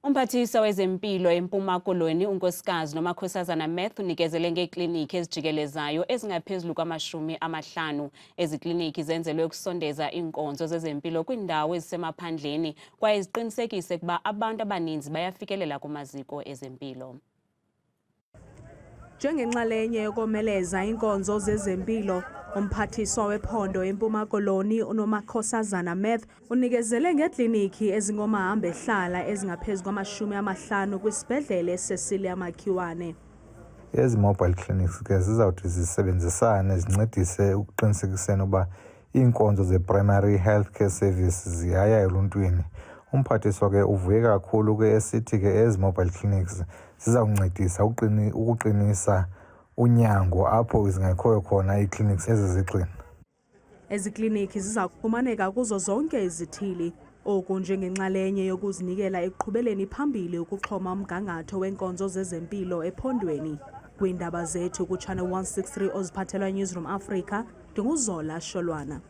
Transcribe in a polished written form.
Umphathiswa wezempilo eMpuma Koloni unkosikazi nomakhosazana Math unikezele ngeekliniki ezijikelezayo ezingaphezulu kwama-50. Ezi kliniki zenzelwe ukusondeza iinkonzo zezempilo kwiindawo ezisemaphandleni kwaye ziqinisekise ukuba abantu abaninzi bayafikelela kumaziko ezempilo. Njengenxalenye yokomeleza iinkonzo zezempilo, umphathiswa wephondo eMpuma Koloni unomakhosazana Math unikezele ngeekliniki ezingomahamba-ehlala ezingaphezu kwama-50 kwisibhedlele Cecilia Makhiwane. Ezi mobile clinics ke zizawuthi zisebenzisane zincedise ukuqinisekiseni uba iinkonzo ze-primary health care service ziyaya eluntwini. Umphathiswa ke uvuye kakhulu ke esithi ke ezi mobile clinics zizawuncedisa ukuqinisa unyango apho zingekhoyo khona ii-clinics ezizigxina. Ezi kliniki ziza kufumaneka kuzo zonke izithili, oku njengenxalenye yokuzinikela ekuqhubeleni phambili ukuxhoma umgangatho weenkonzo zezempilo ephondweni. Kwiindaba zethu kuChannel 163 oziphathelwa Newsroom Africa, ndinguZola Sholwana.